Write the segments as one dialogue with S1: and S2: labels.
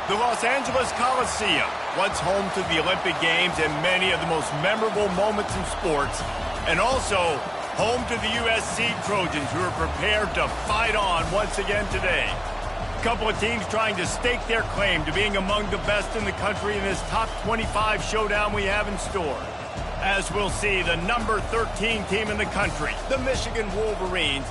S1: The Los Angeles Coliseum, once home to the Olympic Games and many of the most memorable moments in sports, and also home to the USC Trojans, who are prepared to fight on once again today. A couple of teams trying to stake their claim to being among the best in the country in this top 25 showdown we have in store. As we'll see, the number 13 team in the country, the Michigan Wolverines,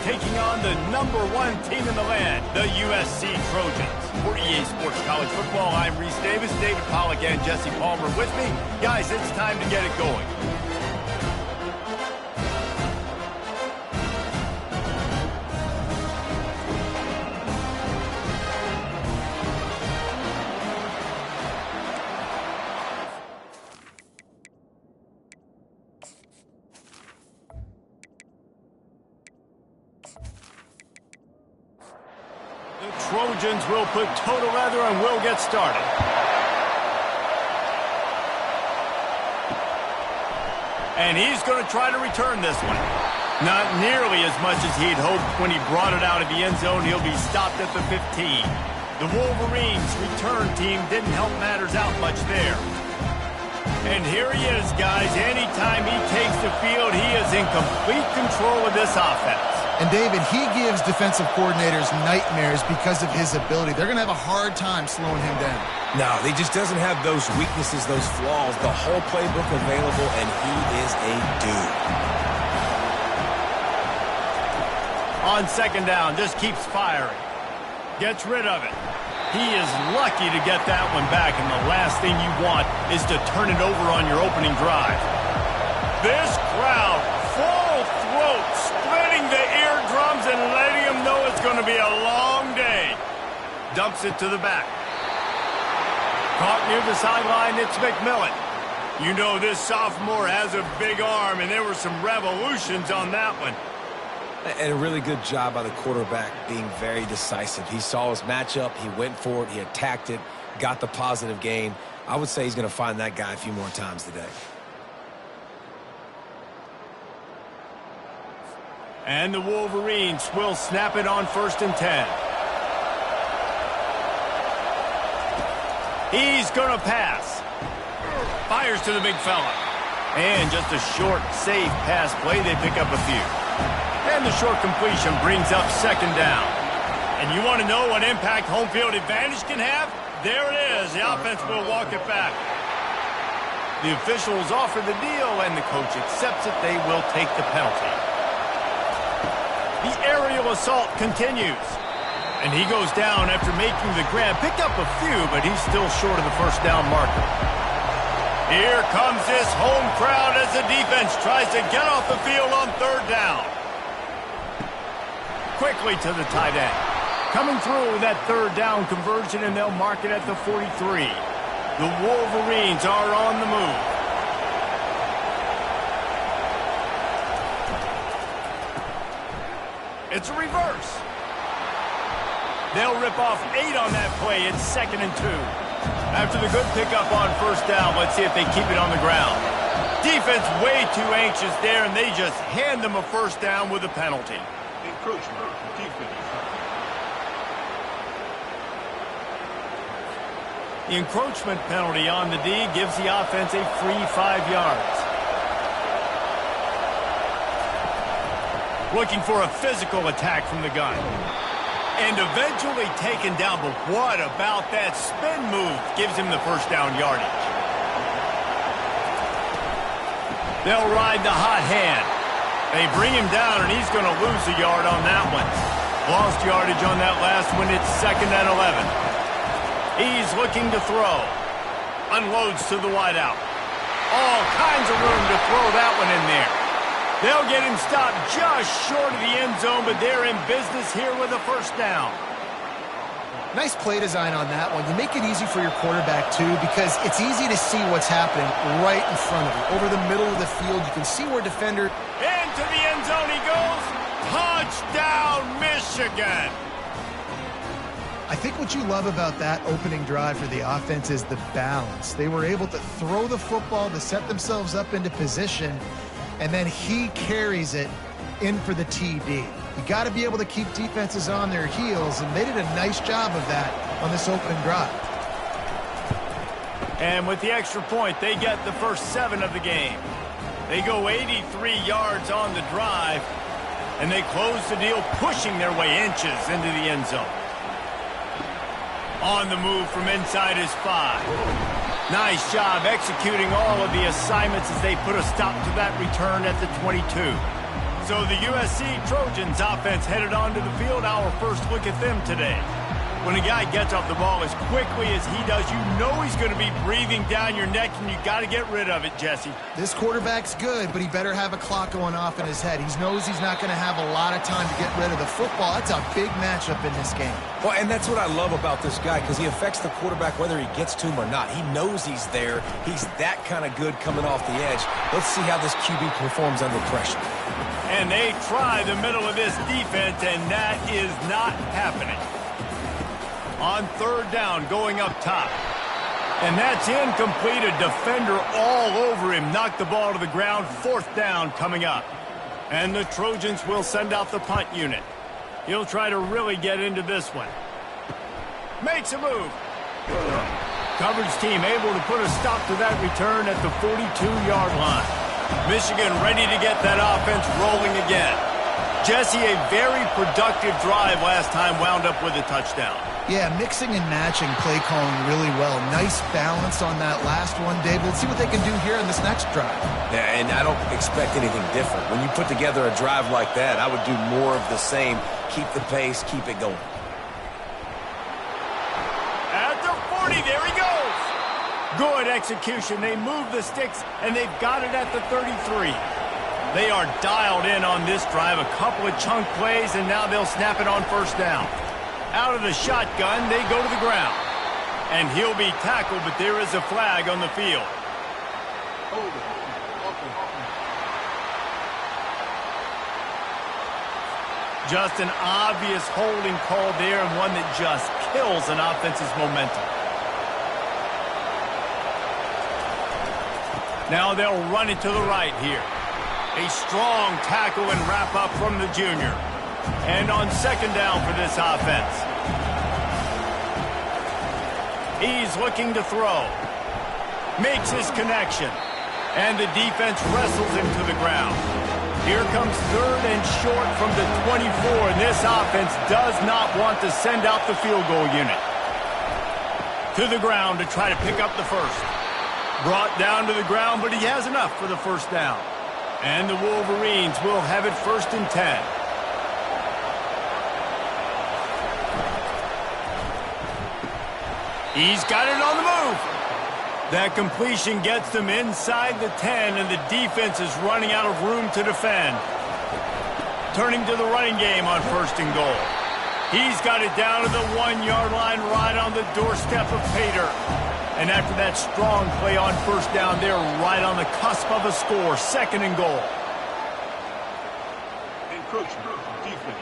S1: taking on the number 1 team in the land, the USC Trojans. For EA Sports College Football, I'm Reese Davis, David Pollack, and Jesse Palmer with me. Guys, it's time to get it going. Trojans will put total leather and will get started. And he's going to try to return this one. Not nearly as much as he'd hoped when he brought it out of the end zone. He'll be stopped at the 15. The Wolverines' return team didn't help matters out much there. And here he is, guys. Anytime he takes the field, he is in complete control of this offense.
S2: And, David, he gives defensive coordinators nightmares because of his ability. They're going to have a hard time slowing him down.
S3: No, he just doesn't have those weaknesses, those flaws, the whole playbook available, and he is a dude.
S1: On second down, just keeps firing. Gets rid of it. He is lucky to get that one back, and the last thing you want is to turn it over on your opening drive. This crowd, full throat, splitting the eardrums and letting them know it's going to be a long day. Dumps it to the back. Caught near the sideline, it's McMillan. You know this sophomore has a big arm, and there were some revolutions on that one.
S3: And a really good job by the quarterback being very decisive. He saw his matchup, he went for it, he attacked it, got the positive gain. I would say he's going to find that guy a few more times today.
S1: And the Wolverines will snap it on 1st and 10. He's going to pass. Fires to the big fella. And just a short, safe pass play. They pick up a few. And the short completion brings up 2nd down. And you want to know what impact home field advantage can have? There it is. The offense will walk it back. The officials offer the deal, and the coach accepts it. They will take the penalty. The aerial assault continues. And he goes down after making the grab. Picked up a few, but he's still short of the 1st down marker. Here comes this home crowd as the defense tries to get off the field on 3rd down. Quickly to the tight end. Coming through that 3rd down conversion, and they'll mark it at the 43. The Wolverines are on the move. It's a reverse. They'll rip off 8 on that play. It's 2nd and 2. After the good pickup on 1st down, let's see if they keep it on the ground. Defense way too anxious there, and they just hand them a 1st down with a penalty. Encroachment. Defense. The encroachment penalty on the D gives the offense a free 5 yards. Looking for a physical attack from the gun. And eventually taken down, but what about that spin move? Gives him the 1st down yardage. They'll ride the hot hand. They bring him down, and he's going to lose a yard on that one. Lost yardage on that last one. It's 2nd and 11. He's looking to throw. Unloads to the wideout. All kinds of room to throw that one in there. They'll get him stopped just short of the end zone, but they're in business here with a 1st down.
S2: Nice play design on that one. You make it easy for your quarterback, too, because it's easy to see what's happening right in front of you. Over the middle of the field, you can see where defender...
S1: Into the end zone he goes. Touchdown, Michigan.
S2: I think what you love about that opening drive for the offense is the balance. They were able to throw the football to set themselves up into position, and then he carries it in for the TD. You got to be able to keep defenses on their heels, and they did a nice job of that on this opening drive.
S1: And with the extra point, they get the first 7 of the game. They go 83 yards on the drive, and they close the deal, pushing their way inches into the end zone. On the move from inside his 5. Nice job executing all of the assignments as they put a stop to that return at the 22. So the USC Trojans offense headed onto the field. Our first look at them today. When a guy gets off the ball as quickly as he does, you know he's going to be breathing down your neck, and you got to get rid of it, Jesse.
S2: This quarterback's good, but he better have a clock going off in his head. He knows he's not going to have a lot of time to get rid of the football. That's a big matchup in this game.
S3: Well, and that's what I love about this guy, because he affects the quarterback whether he gets to him or not. He knows he's there. He's that kind of good coming off the edge. Let's see how this QB performs under pressure.
S1: And they try the middle of this defense, and that is not happening. On 3rd down, going up top. And that's incomplete. A defender all over him. Knocked the ball to the ground. 4th down coming up. And the Trojans will send out the punt unit. He'll try to really get into this one. Makes a move. Coverage team able to put a stop to that return at the 42-yard line. Michigan ready to get that offense rolling again. Jesse, a very productive drive last time, wound up with a touchdown.
S2: Yeah, mixing and matching play calling really well. Nice balance on that last one, Dave. Let's see what they can do here in this next drive.
S3: Yeah, and I don't expect anything different. When you put together a drive like that, I would do more of the same. Keep the pace, keep it going.
S1: At the 40, there he goes. Good execution. They move the sticks, and they've got it at the 33. They are dialed in on this drive. A couple of chunk plays, and now they'll snap it on 1st down. Out of the shotgun, they go to the ground. And he'll be tackled, but there is a flag on the field. Just an obvious holding call there, and one that just kills an offense's momentum. Now they'll run it to the right here. A strong tackle and wrap up from the junior. And on 2nd down for this offense. He's looking to throw. Makes his connection. And the defense wrestles him to the ground. Here comes 3rd and short from the 24. And this offense does not want to send out the field goal unit. To the ground to try to pick up the first. Brought down to the ground, but he has enough for the 1st down. And the Wolverines will have it 1st and 10. He's got it on the move. That completion gets them inside the 10, and the defense is running out of room to defend. Turning to the running game on 1st and goal. He's got it down to the 1-yard line, right on the doorstep of Pater. And after that strong play on 1st down, they're right on the cusp of a score. 2nd and goal.
S4: Encroachment, defense.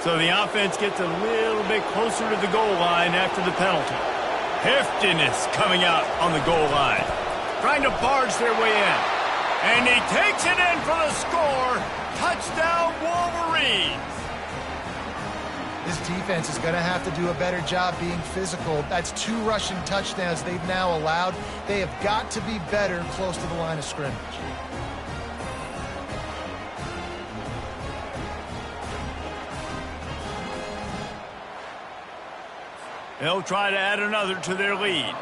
S1: So the offense gets a little bit closer to the goal line after the penalty. Heftiness coming out on the goal line. Trying to barge their way in. And he takes it in for the score. Touchdown, Wolverines.
S2: This defense is going to have to do a better job being physical. That's 2 rushing touchdowns they've now allowed. They have got to be better close to the line of scrimmage.
S1: They'll try to add another to their lead.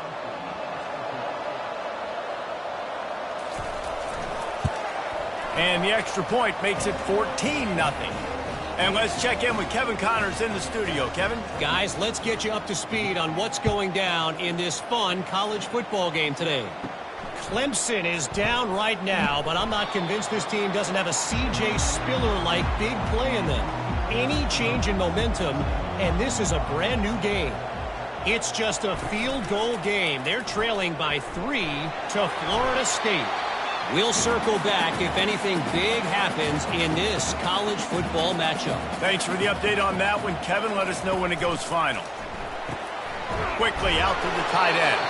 S1: And the extra point makes it 14-0. And let's check in with Kevin Connors in the studio. Kevin?
S5: Guys, let's get you up to speed on what's going down in this fun college football game today. Clemson is down right now, but I'm not convinced this team doesn't have a C.J. Spiller-like big play in them. Any change in momentum, and this is a brand new game. It's just a field goal game. They're trailing by 3 to Florida State. We'll circle back if anything big happens in this college football matchup.
S1: Thanks for the update on that one, Kevin. Let us know when it goes final. Quickly out to the tight end.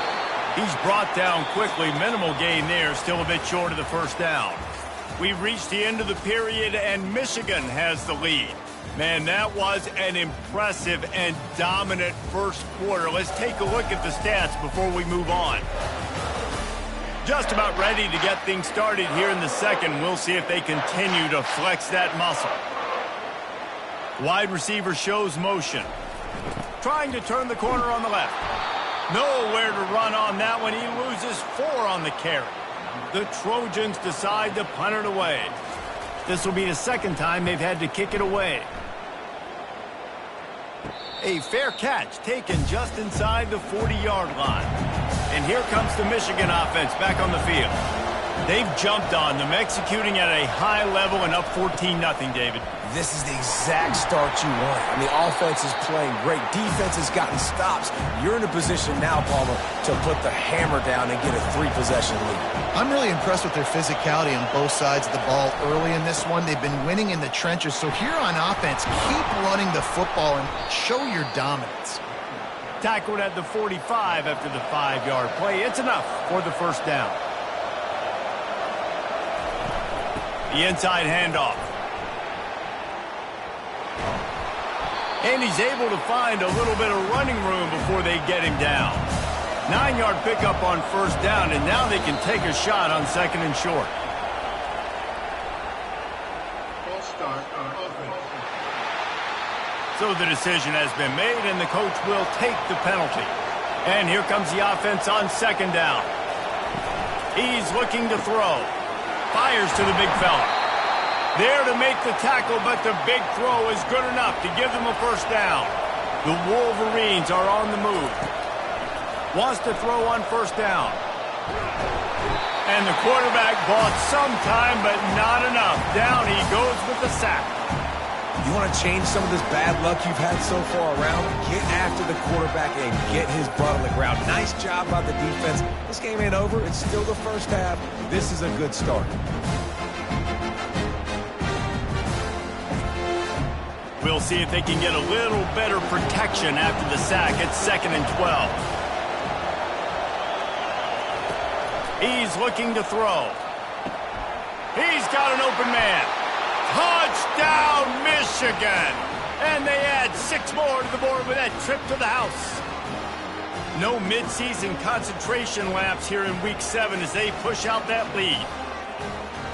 S1: He's brought down quickly. Minimal gain there. Still a bit short of the 1st down. We've reached the end of the period, and Michigan has the lead. Man, that was an impressive and dominant first quarter. Let's take a look at the stats before we move on. Just about ready to get things started here in the second. We'll see if they continue to flex that muscle. Wide receiver shows motion. Trying to turn the corner on the left. Nowhere to run on that one. He loses 4 on the carry. The Trojans decide to punt it away. This will be the second time they've had to kick it away. A fair catch taken just inside the 40-yard line. And here comes the Michigan offense back on the field. They've jumped on them, executing at a high level and up 14-0, David.
S3: This is the exact start you want. I mean, offense is playing great. Defense has gotten stops. You're in a position now, Palmer, to put the hammer down and get a 3-possession lead.
S2: I'm really impressed with their physicality on both sides of the ball early in this one. They've been winning in the trenches. So here on offense, keep running the football and show your dominance.
S1: Tackled at the 45 after the 5-yard play. It's enough for the first down. The inside handoff. And he's able to find a little bit of running room before they get him down. 9-yard pickup on first down, and now they can take a shot on second and short.
S4: False start on offense.
S1: So the decision has been made, and the coach will take the penalty. And here comes the offense on second down. He's looking to throw. Fires to the big fella. There to make the tackle, but the big throw is good enough to give them a first down. The Wolverines are on the move. Wants to throw on first down. And the quarterback bought some time, but not enough. Down he goes with the sack.
S3: You want to change some of this bad luck you've had so far around? Get after the quarterback and get his butt on the ground. Nice job by the defense. This game ain't over. It's still the first half. This is a good start.
S1: We'll see if they can get a little better protection after the sack. It's 2nd and 12. He's looking to throw. He's got an open man. Touchdown, Michigan! And they add 6 more to the board with that trip to the house. No midseason concentration laps here in Week 7 as they push out that lead.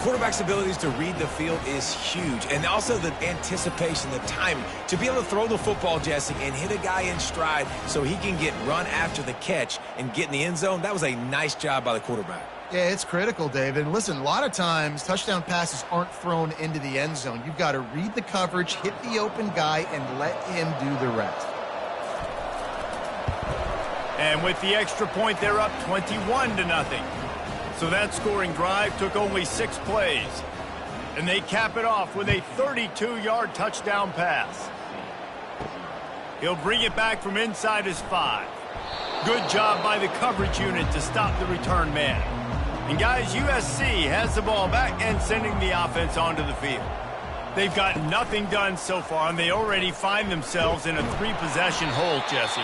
S3: Quarterback's abilities to read the field is huge. And also the anticipation, the timing. To be able to throw the football, Jesse, and hit a guy in stride so he can get run after the catch and get in the end zone, that was a nice job by the quarterback.
S2: Yeah, it's critical, David. And listen, a lot of times touchdown passes aren't thrown into the end zone. You've got to read the coverage, hit the open guy, and let him do the rest.
S1: And with the extra point, they're up 21-0. So that scoring drive took only 6 plays. And they cap it off with a 32-yard touchdown pass. He'll bring it back from inside his 5. Good job by the coverage unit to stop the return man. And guys, USC has the ball back and sending the offense onto the field. They've got nothing done so far, and they already find themselves in a 3-possession hole, Jesse.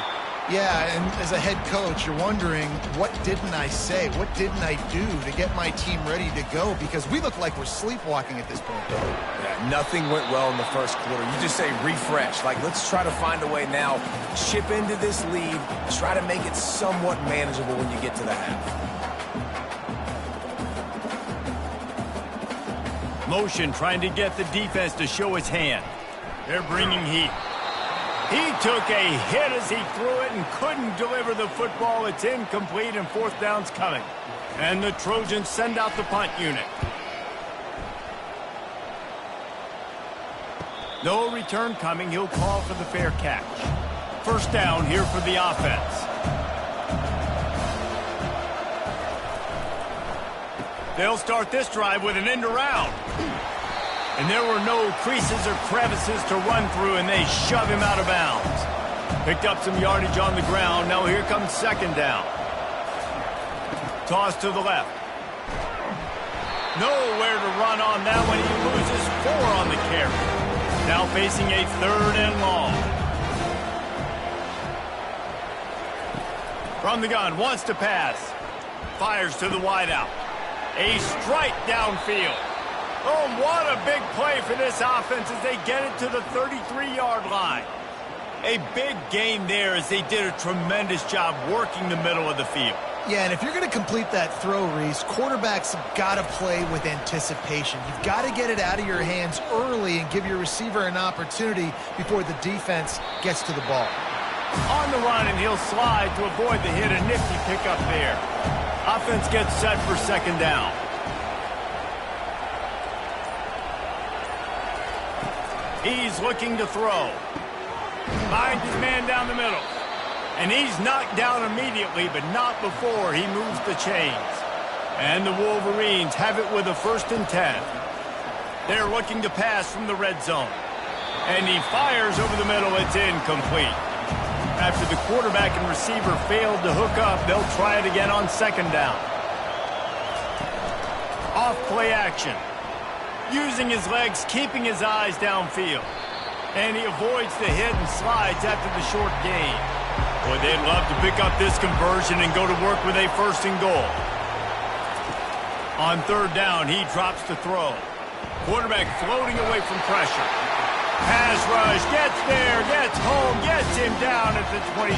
S2: Yeah, and as a head coach, you're wondering, what didn't I say? What didn't I do to get my team ready to go? Because we look like we're sleepwalking at this point.
S3: Yeah, nothing went well in the first quarter. You just say refresh. Like, let's try to find a way now. Chip into this lead. Try to make it somewhat manageable when you get to the half.
S1: Motion trying to get the defense to show its hand. They're bringing heat. He took a hit as he threw it and couldn't deliver the football. It's incomplete and 4th down's coming. And the Trojans send out the punt unit. No return coming. He'll call for the fair catch. First down here for the offense. They'll start this drive with an end around. And there were no creases or crevices to run through, and they shove him out of bounds. Picked up some yardage on the ground. Now here comes 2nd down. Toss to the left. Nowhere to run on that one. He loses 4 on the carry. Now facing a 3rd and long. From the gun, wants to pass. Fires to the wideout. A strike downfield. Oh, what a big play for this offense as they get it to the 33-yard line. A big gain there as they did a tremendous job working the middle of the field.
S2: Yeah, and if you're going to complete that throw, Reese, quarterbacks have got to play with anticipation. You've got to get it out of your hands early and give your receiver an opportunity before the defense gets to the ball.
S1: On the run, and he'll slide to avoid the hit. A nifty pickup there. Offense gets set for second down. He's looking to throw. Finds his man down the middle. And he's knocked down immediately, but not before he moves the chains. And the Wolverines have it with a 1st and 10. They're looking to pass from the red zone. And he fires over the middle. It's incomplete. After the quarterback and receiver failed to hook up, they'll try it again on second down. Off play action. Using his legs, keeping his eyes downfield. And he avoids the hit and slides after the short gain. Boy, they'd love to pick up this conversion and go to work with a 1st and goal. On third down, he drops to throw. Quarterback floating away from pressure. Pass rush, gets there, gets home, gets him down at the 23.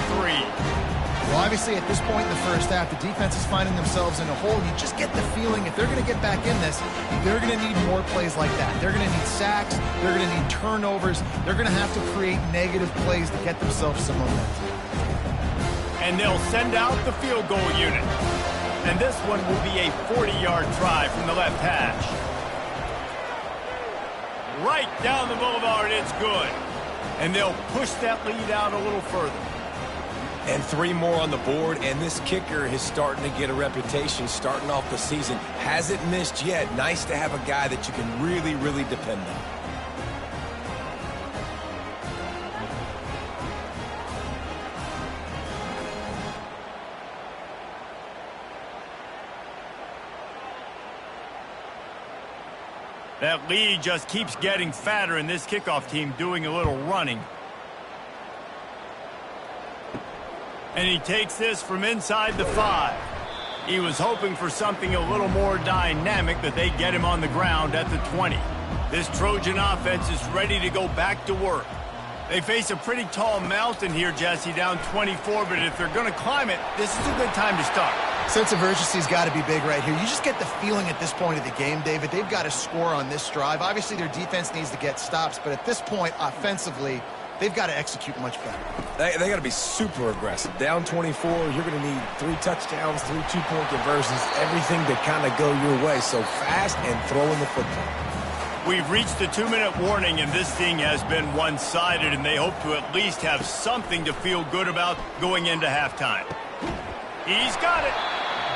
S2: Well, obviously, at this point in the first half, the defense is finding themselves in a hole. You just get the feeling if they're going to get back in this, they're going to need more plays like that. They're going to need sacks. They're going to need turnovers. They're going to have to create negative plays to get themselves some momentum.
S1: And they'll send out the field goal unit. And this one will be a 40-yard try from the left hash. Right down the boulevard, it's good. And they'll push that lead out a little further.
S3: And 3 more on the board, and this kicker is starting to get a reputation starting off the season. Hasn't missed yet. Nice to have a guy that you can really, really depend on.
S1: That lead just keeps getting fatter, and this kickoff team doing a little running. And he takes this from inside the 5. He was hoping for something a little more dynamic, but they get him on the ground at the 20. This Trojan offense is ready to go back to work. They face a pretty tall mountain here, Jesse, down 24, but if they're going to climb it, this is a good time to start.
S2: Sense of urgency's got to be big right here. You just get the feeling at this point of the game, David, they've got to score on this drive. Obviously, their defense needs to get stops, but at this point, offensively, they've got to execute much better.
S3: They got to be super aggressive. Down 24, you're going to need 3 touchdowns, 3 two-point conversions, everything to kind of go your way. So fast and throwing the football.
S1: We've reached the 2-minute warning, and this thing has been one-sided, and they hope to at least have something to feel good about going into halftime. He's got it.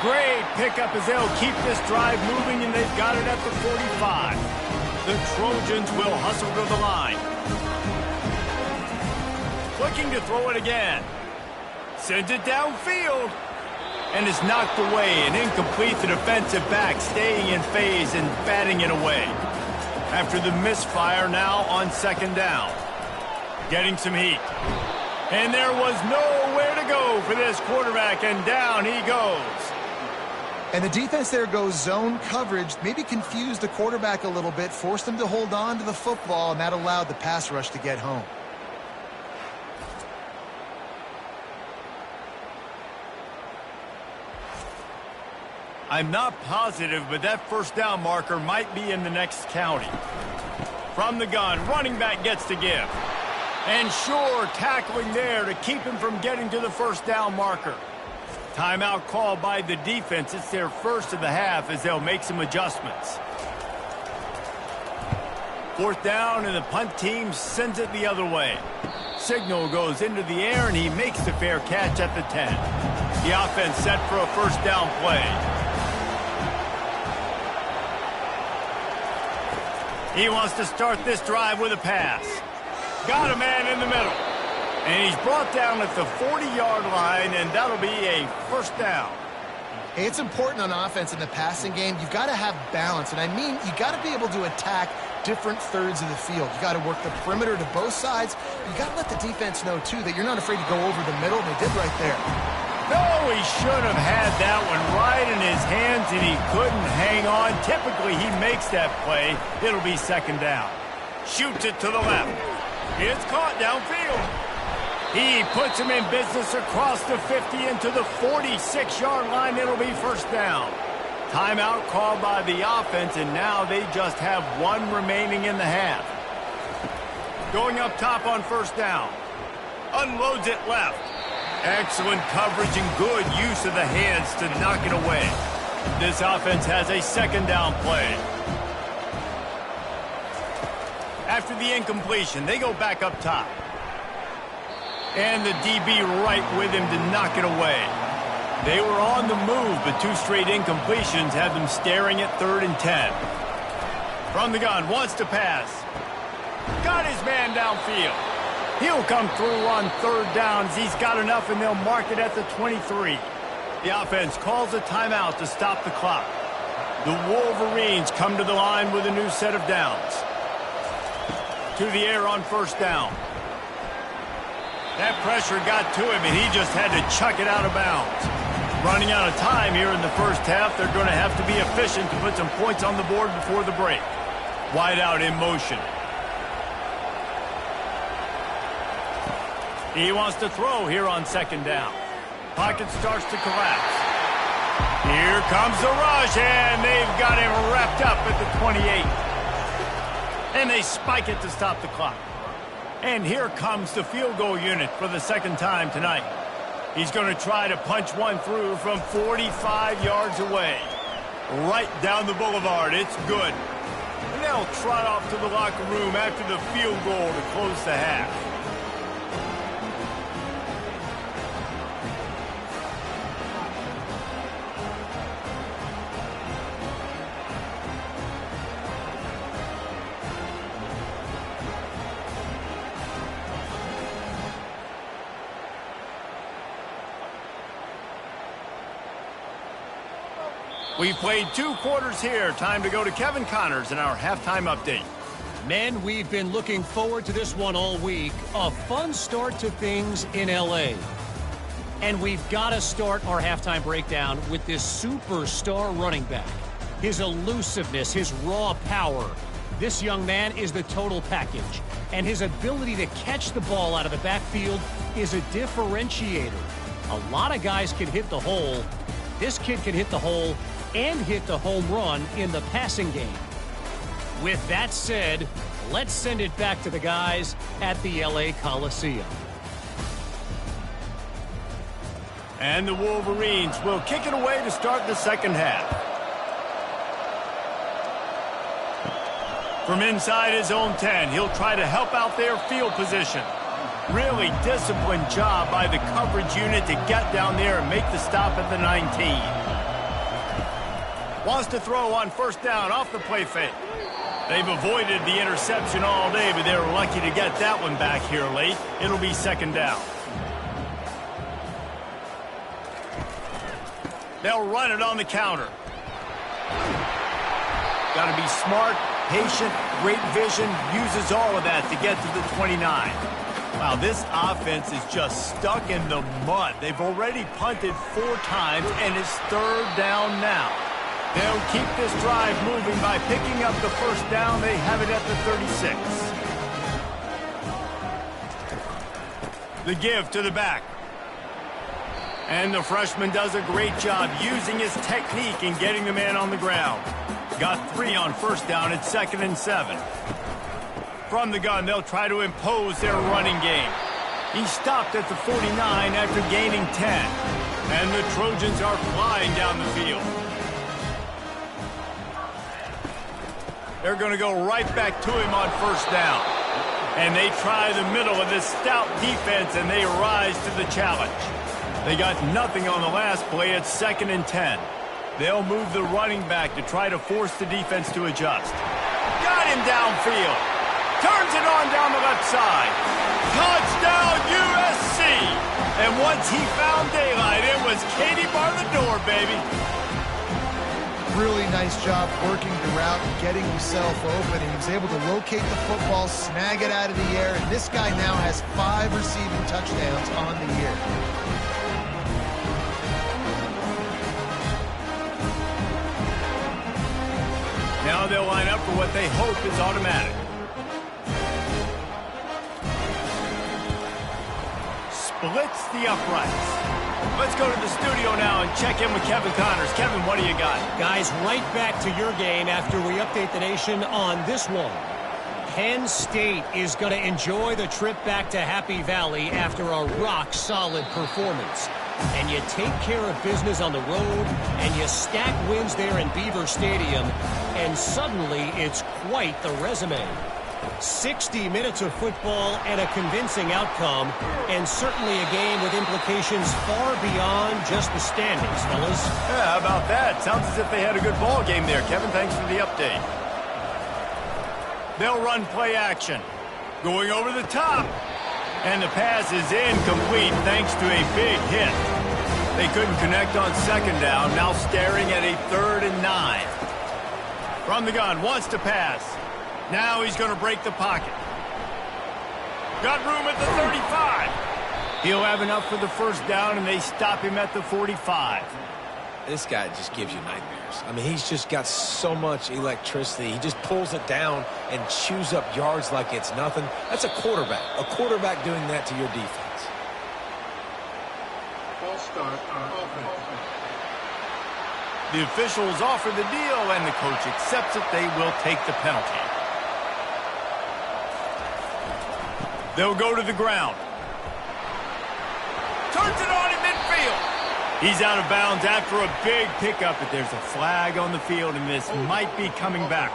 S1: Great pickup as they'll keep this drive moving, and they've got it at the 45. The Trojans will hustle to the line. Looking to throw it again. Sends it downfield. And is knocked away and incomplete. The defensive back staying in phase and batting it away. After the misfire, now on second down. Getting some heat. And there was nowhere to go for this quarterback, and down he goes.
S2: And the defense there goes zone coverage, maybe confused the quarterback a little bit, forced him to hold on to the football, and that allowed the pass rush to get home.
S1: I'm not positive, but that first down marker might be in the next county. From the gun, running back gets to give. And sure, tackling there to keep him from getting to the first down marker. Timeout called by the defense. It's their first of the half as they'll make some adjustments. 4th down, and the punt team sends it the other way. Signal goes into the air, and he makes the fair catch at the 10. The offense set for a first down play. He wants to start this drive with a pass. Got a man in the middle. And he's brought down at the 40-yard line, and that'll be a first down.
S2: Hey, it's important on offense in the passing game. You've got to have balance. And I mean, you got to be able to attack different thirds of the field. You got to work the perimeter to both sides. You got to let the defense know, too, that you're not afraid to go over the middle. And they did right there.
S1: No, he should have had that one right in his hands and he couldn't hang on. Typically, he makes that play. It'll be second down. Shoots it to the left. It's caught downfield. He puts him in business across the 50 into the 46-yard line. It'll be first down. Timeout called by the offense, and now they just have one remaining in the half. Going up top on first down. Unloads it left. Excellent coverage and good use of the hands to knock it away. This offense has a second down play. After the incompletion, they go back up top. And the DB right with him to knock it away. They were on the move, but two straight incompletions have them staring at 3rd and 10. From the gun, wants to pass. Got his man downfield. He'll come through on 3rd downs. He's got enough, and they'll mark it at the 23. The offense calls a timeout to stop the clock. The Wolverines come to the line with a new set of downs. To the air on first down. That pressure got to him, and he just had to chuck it out of bounds. Running out of time here in the first half, they're going to have to be efficient to put some points on the board before the break. Wide out in motion. He wants to throw here on second down. Pocket starts to collapse. Here comes the rush, and they've got him wrapped up at the 28. And they spike it to stop the clock. And here comes the field goal unit for the second time tonight. He's going to try to punch one through from 45 yards away. Right down the boulevard. It's good. And they'll trot off to the locker room after the field goal to close the half. We've played 2 quarters here. Time to go to Kevin Connors in our halftime update.
S5: Men, we've been looking forward to this one all week. A fun start to things in L.A. And we've got to start our halftime breakdown with this superstar running back. His elusiveness, his raw power. This young man is the total package. And his ability to catch the ball out of the backfield is a differentiator. A lot of guys can hit the hole. This kid can hit the hole and hit the home run in the passing game. With that said, let's send it back to the guys at the LA Coliseum.
S1: And the Wolverines will kick it away to start the second half. From inside his own 10, he'll try to help out their field position. Really disciplined job by the coverage unit to get down there and make the stop at the 19. Wants to throw on first down off the play fake. They've avoided the interception all day, but they're lucky to get that one back here late. It'll be second down. They'll run it on the counter. Got to be smart, patient, great vision, uses all of that to get to the 29. Wow, this offense is just stuck in the mud. They've already punted 4 times, and it's 3rd down now. They'll keep this drive moving by picking up the first down. They have it at the 36. The give to the back. And the freshman does a great job using his technique and getting the man on the ground. Got 3 on first down at 2nd and 7. From the gun, they'll try to impose their running game. He stopped at the 49 after gaining 10. And the Trojans are flying down the field. They're going to go right back to him on first down. And they try the middle of this stout defense, and they rise to the challenge. They got nothing on the last play at 2nd and 10. They'll move the running back to try to force the defense to adjust. Got him downfield. Turns it on down the left side. Touchdown, USC. And once he found daylight, it was Katie bar the door, baby.
S2: Really nice job working the route and getting himself open. He was able to locate the football, snag it out of the air, and this guy now has 5 receiving touchdowns on the year.
S1: they'll line up for what they hope is automatic. Splits the uprights. Let's go to the studio now and check in with Kevin Connors. Kevin, what do you got?
S5: Guys, right back to your game after we update the nation on this one. Penn State is going to enjoy the trip back to Happy Valley after a rock-solid performance. And you take care of business on the road, and you stack wins there in Beaver Stadium, and suddenly it's quite the resume. 60 minutes of football and a convincing outcome, and certainly a game with implications far beyond just the standings, fellas.
S1: Yeah, how about that? Sounds as if they had a good ball game there. Kevin, thanks for the update. They'll run play action. Going over the top. And the pass is incomplete thanks to a big hit. They couldn't connect on second down. Now staring at a 3rd and 9. From the gun, wants to pass. Now he's going to break the pocket. Got room at the 35. He'll have enough for the first down, and they stop him at the 45.
S3: This guy just gives you nightmares. I mean, he's just got so much electricity. He just pulls it down and chews up yards like it's nothing. That's a quarterback. A quarterback doing that to your defense.
S4: False start on offense.
S1: The officials offer the deal, and the coach accepts it. They will take the penalty. They'll go to the ground. Turns it on in midfield. He's out of bounds after a big pickup, but there's a flag on the field, and this might be coming back.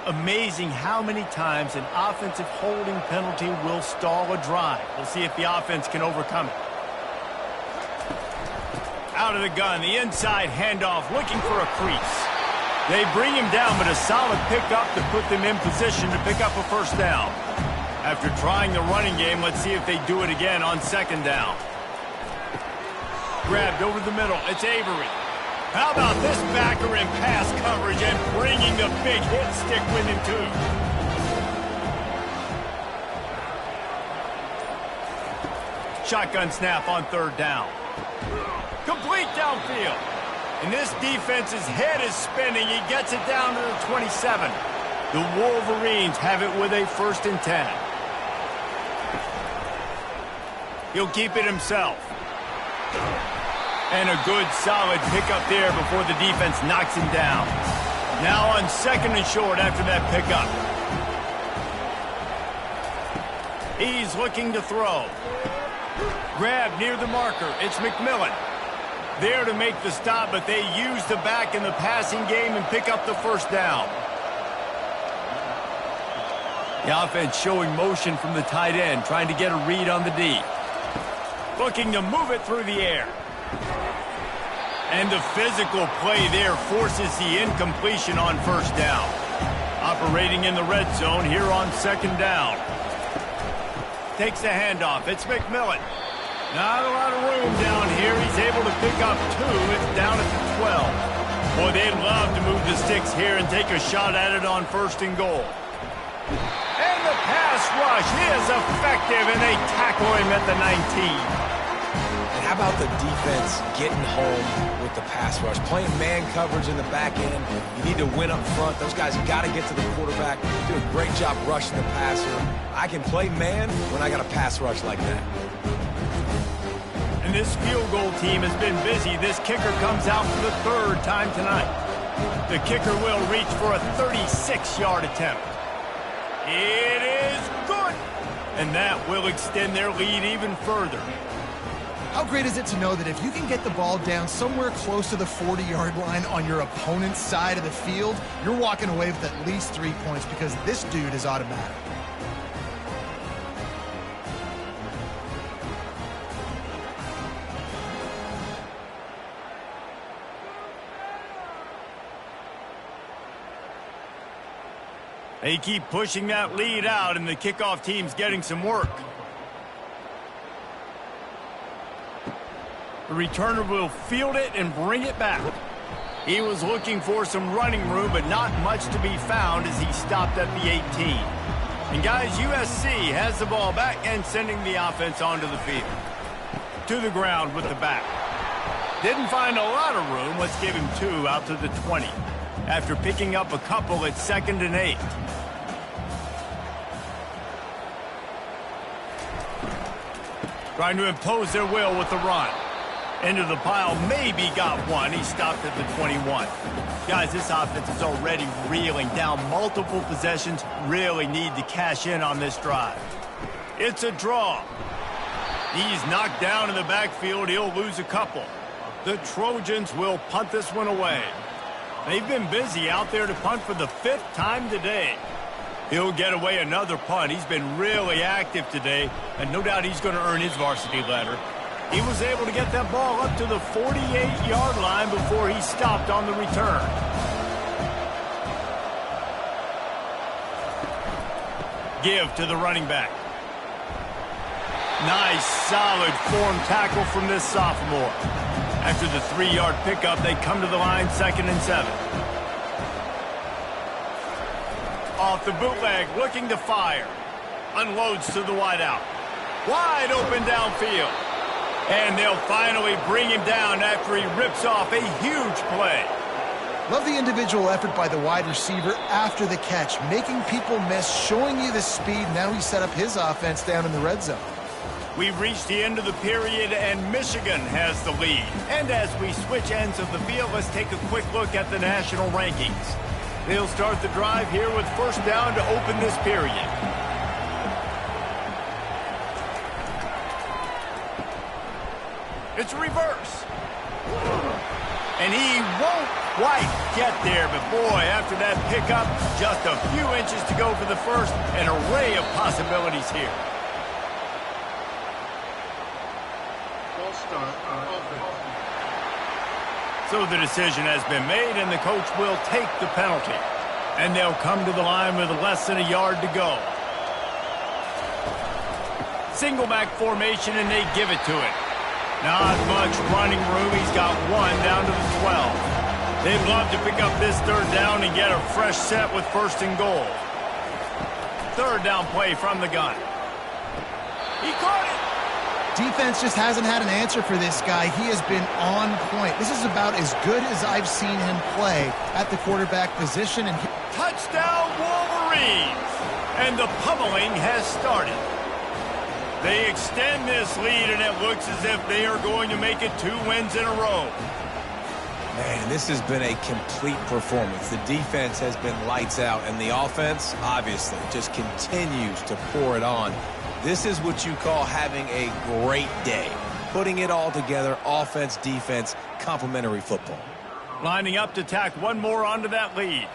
S1: Amazing how many times an offensive holding penalty will stall a drive. We'll see if the offense can overcome it. Out of the gun, the inside handoff, looking for a crease. They bring him down, but a solid pickup to put them in position to pick up a first down. After trying the running game, let's see if they do it again on second down. Grabbed over the middle. It's Avery. How about this backer in pass coverage and bringing the big hit stick with him, too? Shotgun snap on 3rd down. Complete downfield. And this defense's head is spinning. He gets it down to the 27. The Wolverines have it with a 1st and 10. He'll keep it himself. And a good, solid pickup there before the defense knocks him down. Now on 2nd and short after that pickup. He's looking to throw. Grab near the marker. It's McMillan. There to make the stop, but they use the back in the passing game and pick up the first down. The offense showing motion from the tight end, trying to get a read on the D. Looking to move it through the air. And the physical play there forces the incompletion on first down. Operating in the red zone here on 2nd down. Takes the handoff. It's McMillan. Not a lot of room down here. He's able to pick up 2. It's down at the 12. Boy, they'd love to move the sticks here and take a shot at it on 1st and goal. And the pass rush is effective, and they tackle him at the 19.
S3: And how about the defense getting home with the pass rush? Playing man coverage in the back end. You need to win up front. Those guys got to get to the quarterback. Do a great job rushing the passer. I can play man when I got a pass rush like that.
S1: And this field goal team has been busy. This kicker comes out for the 3rd time tonight. The kicker will reach for a 36-yard attempt. It is good. And that will extend their lead even further.
S2: How great is it to know that if you can get the ball down somewhere close to the 40-yard line on your opponent's side of the field, you're walking away with at least 3 points because this dude is automatic.
S1: They keep pushing that lead out, and the kickoff team's getting some work. The returner will field it and bring it back. He was looking for some running room, but not much to be found as he stopped at the 18. And guys, USC has the ball back and sending the offense onto the field. To the ground with the back. Didn't find a lot of room. Let's give him 2 out to the 20. After picking up a couple at 2nd and 8. Trying to impose their will with the run. Into the pile, maybe got one. He stopped at the 21. Guys, this offense is already reeling down multiple possessions. Really need to cash in on this drive. It's a draw. He's knocked down in the backfield. He'll lose a couple. The Trojans will punt this one away. They've been busy out there to punt for the 5th time today. He'll get away another punt. He's been really active today, and no doubt he's going to earn his varsity letter. He was able to get that ball up to the 48-yard line before he stopped on the return. Give to the running back. Nice, solid form tackle from this sophomore. After the 3-yard pickup, they come to the line 2nd and 7. Off the bootleg, looking to fire. Unloads to the wideout. Wide open downfield. And they'll finally bring him down after he rips off a huge play.
S2: Love the individual effort by the wide receiver after the catch, making people miss, showing you the speed. Now he set up his offense down in the red zone.
S1: We've reached the end of the period, and Michigan has the lead. And as we switch ends of the field, let's take a quick look at the national rankings. They'll start the drive here with 1st down to open this period. It's reverse. And he won't quite get there, but boy, after that pickup, just a few inches to go for the first. An array of possibilities here.
S4: False start, offense.
S1: So the decision has been made, and the coach will take the penalty. And they'll come to the line with less than a yard to go. Single back formation, and they give it to him. Not much running room. He's got 1 down to the 12. They'd love to pick up this 3rd down and get a fresh set with 1st and goal. 3rd down play from the gun. He caught it.
S2: Defense just hasn't had an answer for this guy. He has been on point. This is about as good as I've seen him play at the quarterback position. And
S1: Touchdown, Wolverines! And the pummeling has started. They extend this lead, and it looks as if they are going to make it 2 wins in a row.
S3: Man, this has been a complete performance. The defense has been lights out, and the offense, obviously, just continues to pour it on. This is what you call having a great day. Putting it all together, offense, defense, complementary football.
S1: Lining up to tack one more onto that lead.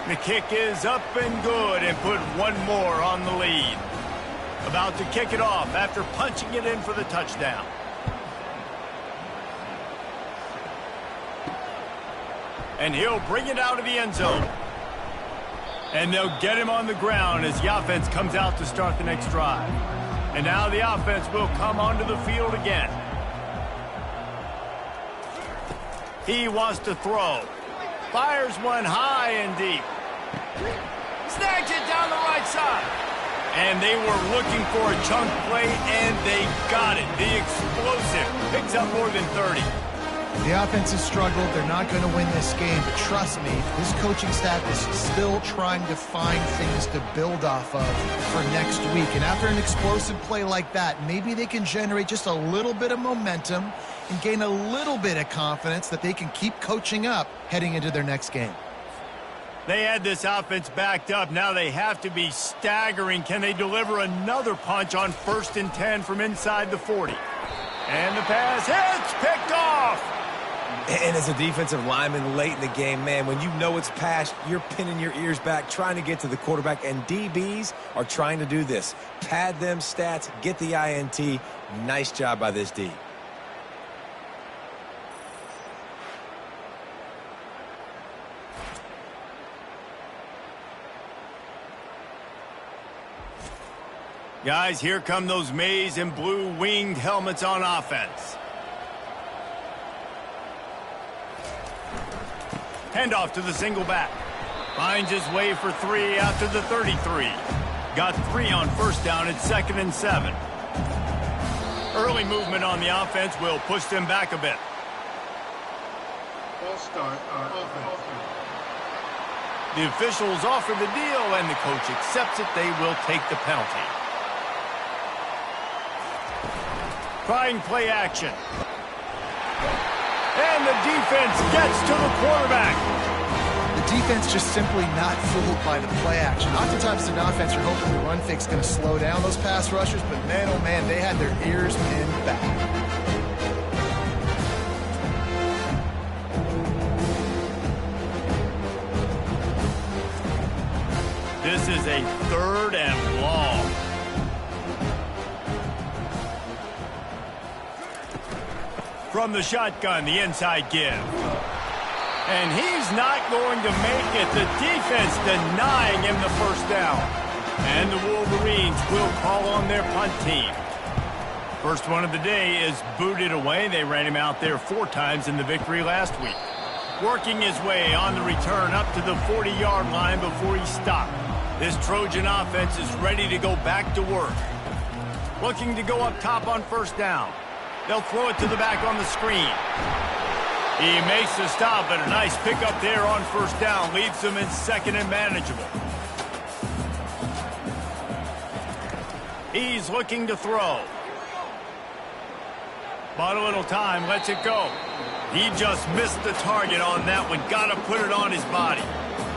S1: The kick is up and good, and put one more on the lead. About to kick it off after punching it in for the touchdown. And he'll bring it out of the end zone. And they'll get him on the ground as the offense comes out to start the next drive. And now the offense will come onto the field again. He wants to throw. Fires one high and deep. Snags it down the right side. And they were looking for a chunk play, and they got it. The explosive picks up more than 30.
S2: the offense has struggled. They're not going to win this game, but trust me, this coaching staff is still trying to find things to build off of for next week. And after an explosive play like that, maybe they can generate just a little bit of momentum and gain a little bit of confidence that they can keep coaching up heading into their next game.
S1: They had this offense backed up. Now they have to be staggering. Can they deliver another punch on 1st and 10 from inside the 40? And the pass hits, picked off.
S3: And as a defensive lineman late in the game, man, when you know it's passed, you're pinning your ears back, trying to get to the quarterback, and DBs are trying to do this. Pad them stats, get the INT. Nice job by this D.
S1: Guys, here come those maize and blue winged helmets on offense. Handoff to the single back. Finds his way for 3 out to the 33. Got 3 on 1st down at 2nd and 7. Early movement on the offense will push them back a bit.
S4: False start on offense.
S1: The officials offer the deal, and the coach accepts it. They will take the penalty. Trying play action. And the defense gets to the quarterback.
S2: The defense just simply not fooled by the play action. Oftentimes, an offense, you're hoping the run fake's going to slow down those pass rushers, but man, oh man, they had their ears pinned back.
S1: This is a 3rd and long. From the shotgun, the inside give. And he's not going to make it. The defense denying him the first down. And the Wolverines will call on their punt team. First one of the day is booted away. They ran him out there 4 times in the victory last week. Working his way on the return up to the 40-yard line before he stopped. This Trojan offense is ready to go back to work. Looking to go up top on first down. They'll throw it to the back on the screen. He makes the stop, but a nice pickup there on first down. Leaves them in 2nd and manageable. He's looking to throw. Bought a little time, lets it go. He just missed the target on that one. Got to put it on his body.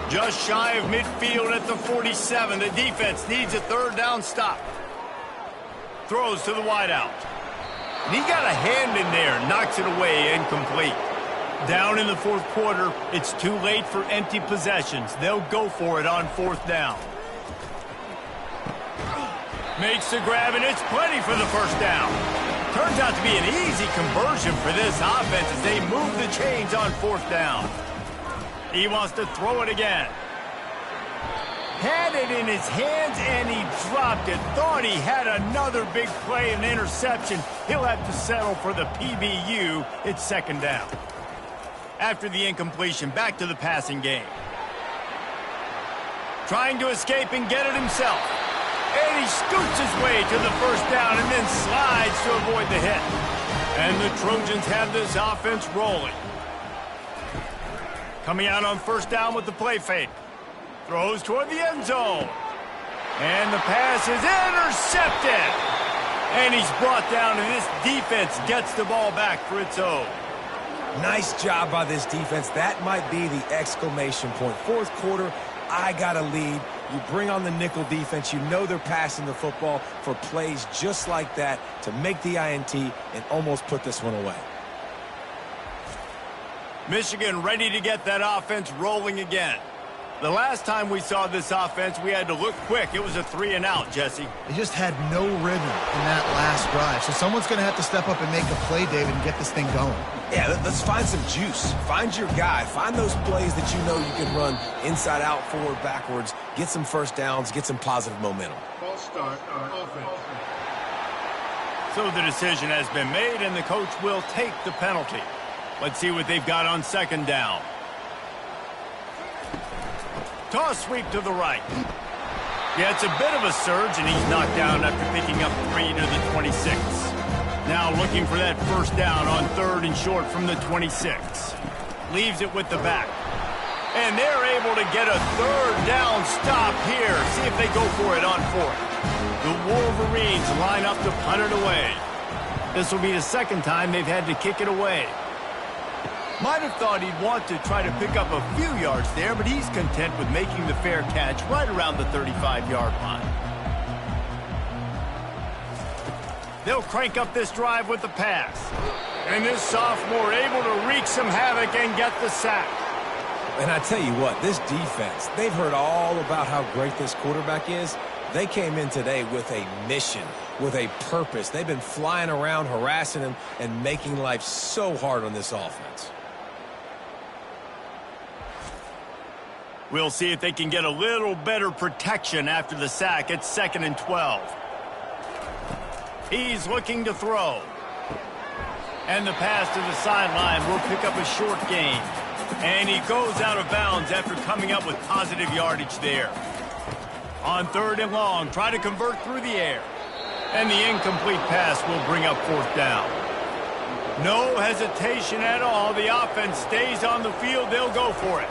S1: Just shy of midfield at the 47. The defense needs a 3rd down stop. Throws to the wideout. And he got a hand in there, knocks it away, incomplete. Down in the 4th quarter, it's too late for empty possessions. They'll go for it on 4th down. Makes the grab, and it's plenty for the first down. Turns out to be an easy conversion for this offense as they move the chains on 4th down. He wants to throw it again. Had it in his hands, and he dropped it. Thought he had another big play, an interception. He'll have to settle for the PBU. It's 2nd down. After the incompletion, back to the passing game. Trying to escape and get it himself. And he scoots his way to the first down and then slides to avoid the hit. And the Trojans have this offense rolling. Coming out on first down with the play fake. Throws toward the end zone. And the pass is intercepted. And he's brought down, and this defense gets the ball back for its own.
S3: Nice job by this defense. That might be the exclamation point. 4th quarter, I got a lead. You bring on the nickel defense. You know they're passing the football for plays just like that to make the INT and almost put this one away.
S1: Michigan ready to get that offense rolling again. The last time we saw this offense, we had to look quick. It was a 3-and-out, Jesse.
S2: They just had no rhythm in that last drive. So someone's going to have to step up and make a play, David, and get this thing going.
S3: Yeah, let's find some juice. Find your guy. Find those plays that you know you can run inside out, forward, backwards. Get some first downs. Get some positive momentum.
S4: False start on offense.
S1: So the decision has been made, and the coach will take the penalty. Let's see what they've got on 2nd down. Toss sweep to the right. Yeah, it's a bit of a surge, and he's knocked down after picking up 3 to the 26. Now looking for that first down on 3rd and short from the 26. Leaves it with the back. And they're able to get a 3rd down stop here. See if they go for it on 4th. The Wolverines line up to punt it away. This will be the 2nd time they've had to kick it away. Might have thought he'd want to try to pick up a few yards there, but he's content with making the fair catch right around the 35-yard line. They'll crank up this drive with the pass. And this sophomore able to wreak some havoc and get the sack.
S3: And I tell you what, this defense, they've heard all about how great this quarterback is. They came in today with a mission, with a purpose. They've been flying around, harassing him, and making life so hard on this offense.
S1: We'll see if they can get a little better protection after the sack. It's 2nd and 12. He's looking to throw. And the pass to the sideline will pick up a short gain. And he goes out of bounds after coming up with positive yardage there. On 3rd and long, try to convert through the air. And the incomplete pass will bring up 4th down. No hesitation at all. The offense stays on the field. They'll go for it.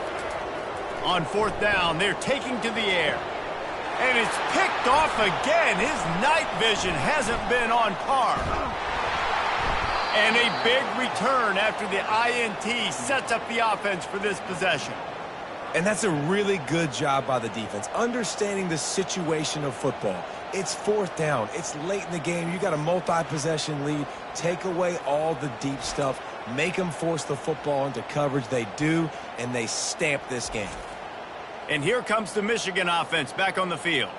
S1: On 4th down, they're taking to the air. And it's picked off again. His night vision hasn't been on par. And a big return after the INT sets up the offense for this possession.
S3: And that's a really good job by the defense, understanding the situation of football. It's 4th down. It's late in the game. You got a multi-possession lead. Take away all the deep stuff. Make them force the football into coverage. They do, and they stamp this game.
S1: And here comes the Michigan offense back on the field.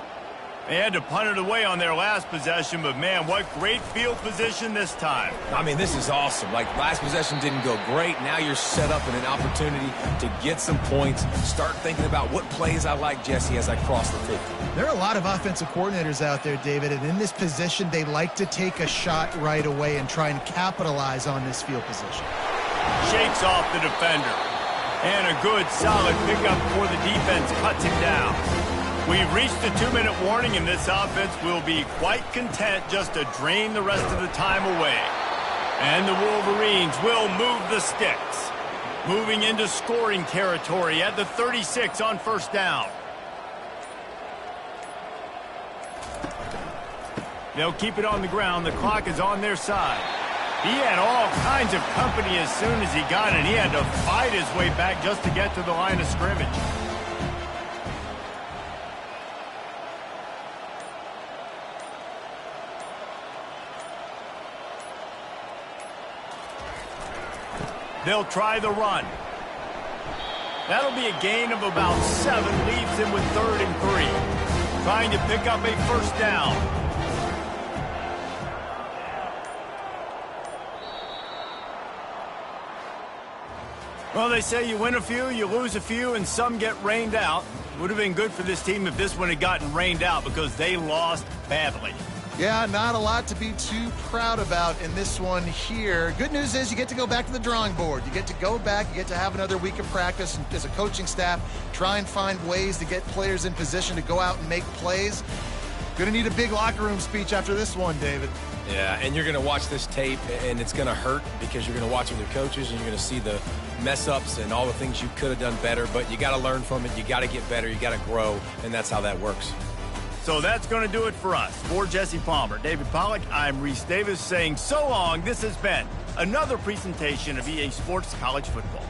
S1: They had to punt it away on their last possession, but man, what great field position this time.
S3: I mean, this is awesome. Like, last possession didn't go great. Now you're set up in an opportunity to get some points. Start thinking about what plays I like, Jesse, as I cross the 50.
S2: There are a lot of offensive coordinators out there, David, and in this position, they like to take a shot right away and try and capitalize on this field position.
S1: Shakes off the defender. And a good, solid pickup before the defense cuts him down. We've reached the 2-minute warning, and this offense will be quite content just to drain the rest of the time away. And the Wolverines will move the sticks. Moving into scoring territory at the 36 on 1st down. They'll keep it on the ground. The clock is on their side. He had all kinds of company as soon as he got it. He had to fight his way back just to get to the line of scrimmage. They'll try the run. That'll be a gain of about 7, leaves him with 3rd and 3. Trying to pick up a 1st down. Well, they say you win a few, you lose a few, and some get rained out. Would have been good for this team if this one had gotten rained out because they lost badly.
S2: Yeah, not a lot to be too proud about in this one here. Good news is you get to go back to the drawing board. You get to go back, you get to have another week of practice as a coaching staff, try and find ways to get players in position to go out and make plays. Going to need a big locker room speech after this one, David.
S3: Yeah, and you're going to watch this tape, and it's going to hurt because you're going to watch with your coaches, and you're going to see the mess-ups and all the things you could have done better, but you got to learn from it. You got to get better. You got to grow, and that's how that works.
S1: So that's going to do it for us. For Jesse Palmer, David Pollack, I'm Reese Davis saying so long. This has been another presentation of EA Sports College Football.